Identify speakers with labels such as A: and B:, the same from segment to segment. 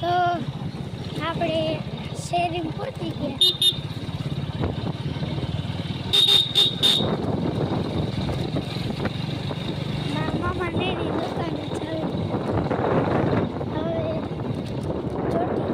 A: તો આપણે શેરી પહોંચી ગયા. મામા ડેરી દુકાને ચાલુ. હવે ચોટી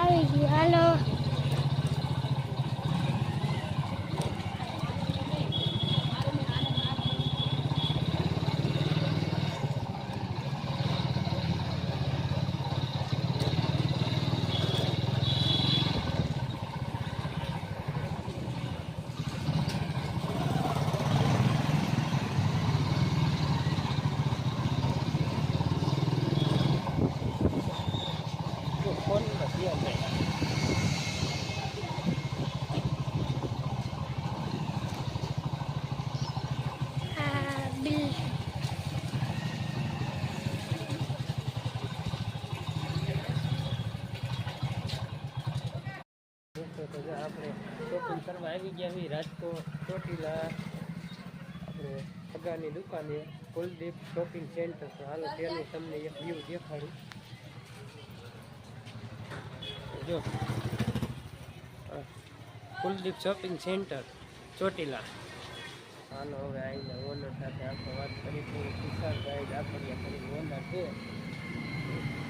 A: આવી ગયું. હાલો. આ બિલ
B: આપણે શોપિંગ કરવા આવી ગયા છીએ રાજકોટ ચોટીલા આપણે સગાની દુકાને કુલદીપ શોપિંગ સેન્ટર. તો હાલો તેનું તમને એક વ્યૂ દેખાડું. જો કુલદીપ શોપિંગ સેન્ટર ચોટીલા. હાલો હવે આવીને ઓનર સાથે આપણે વાત કરીશું. તુષાર ગાઈડ આપણને કરી ઓનર છે.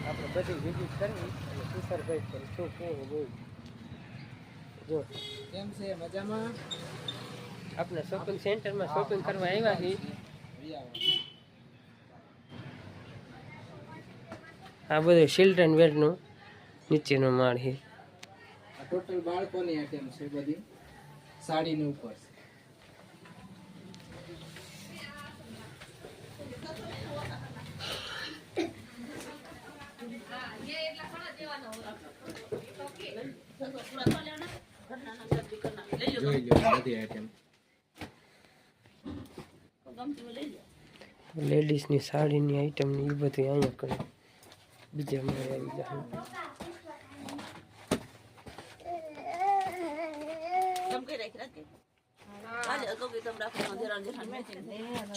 B: આપણે બધી વિઝિટ કરવી અને તુષારભાઈ પણ શું કહેવું બોલ. જો
C: કેમ છે મજામાં?
B: આપણે શોપિંગ સેન્ટરમાં શોપિંગ કરવા આવ્યા છીએ. આ બધું ચિલ્ડ્રન વેરનું નીચેનો માળ છે.
C: આ ટોટલ બાળકોની આઈટમ છે બધી સાડીની ઉપર. જોઈ લો બધી આઈટમ.
B: લેડીઝની સાડીની આઈટમની એ બધી અહીંયા કરે. બીજા માળે આવી જાય.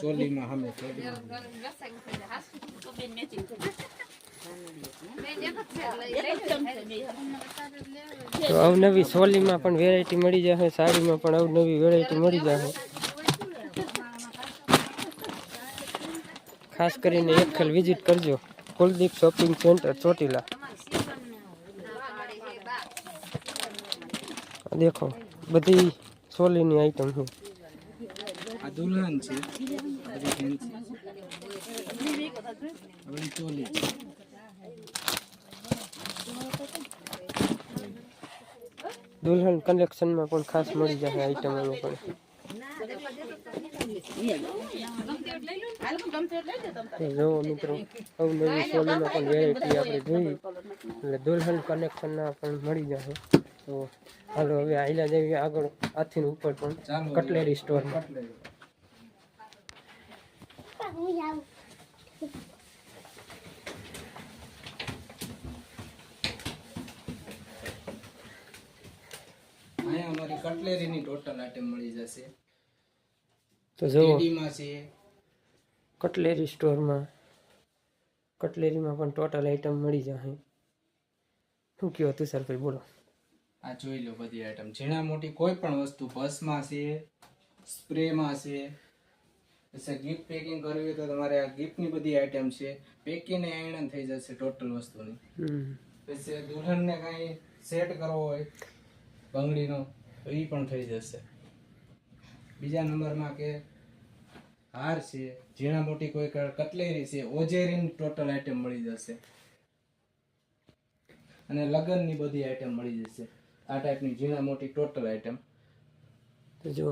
C: ચોલીમાં સામે
B: તો અવનવી સોલીમાં પણ વેરાયટી મળી જશે, સાડીમાં પણ અવનવી વેરાયટી મળી જશે. ખાસ કરીને એક ખેલ વિઝિટ કરજો કુલદીપ શોપિંગ સેન્ટર ચોટીલા. દેખો બધી સોલીની આઈટમ છે.
C: આ દુલ્હન છે, ચોલી
B: દુલ્હન કલેક્શનમાં પણ ખાસ મળી જશે આઈટમ. પણ જોવો મિત્રો અવનવી સોલીમાં પણ વેરાયટી આપણે જોઈ એટલે દુલ્હન કલેક્શનના પણ મળી જશે. તો હાલો હવે આઈલા જેવી આગળ આથી ઉપર પણ કટલેરી સ્ટોરમાં.
C: અહીંયા અમારી કટલેરીની ટોટલ આઈટમ મળી જશે.
B: તો જોવો
C: લેડીમાં છે
B: કટલેરી સ્ટોરમાં કટલેરીમાં પણ ટોટલ આઈટમ મળી જશે. શું કહો તુષારભાઈ બોલો.
C: આ જોઈ લો બધી આઈટમ ઝીણા મોટી કોઈ પણ વસ્તુ ભસ્મમાં છે, સ્પ્રેમાં છે. પછી ગિફ્ટ પેકિંગ કરવી હોય તો તમારે આ ગિફ્ટની બધી આઈટમ છે. પેકિંગ આયણન થઈ જશે ટોટલ વસ્તુની. પછી દુલ્હનને કાંઈ સેટ કરવો હોય બંગડીનો તો એ પણ થઈ જશે. બીજા નંબરમાં કે હાર છે, ઝીણા મોટી કોઈ કટલેરી છે, ઓજેરીની ટોટલ આઈટમ મળી જશે. અને લગનની બધી આઈટમ મળી જશે. આ ટાઈપની ઝીણા મોટી ટોટલ આઈટમ.
B: તો જો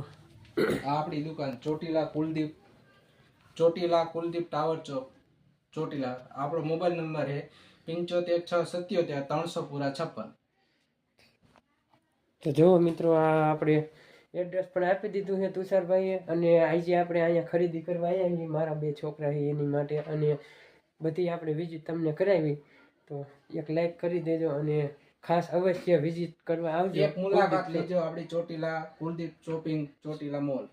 C: આ આપણી દુકાન ચોટીલા કુલદીપ ટાવર ચોક ચોટીલા. આપણો મોબાઈલ નંબર છે 75677300
B: તો જુઓ મિત્રો, આ આપણે એડ્રેસ પણ આપી દીધું છે તુષારભાઈએ. અને આજે આપણે અહીંયા ખરીદી કરવા આવ્યા છીએ, મારા 2 છોકરા છે એની માટે. અને બધી આપણે વિઝિટ તમને કરાવી. તો એક લાઈક કરી દેજો અને ખાસ અવશ્ય વિઝિટ કરવા આવજો.
C: એક મુલાકાત લેજો આપણી ચોટીલા કુલદીપ શોપિંગ ચોટીલા મોલ.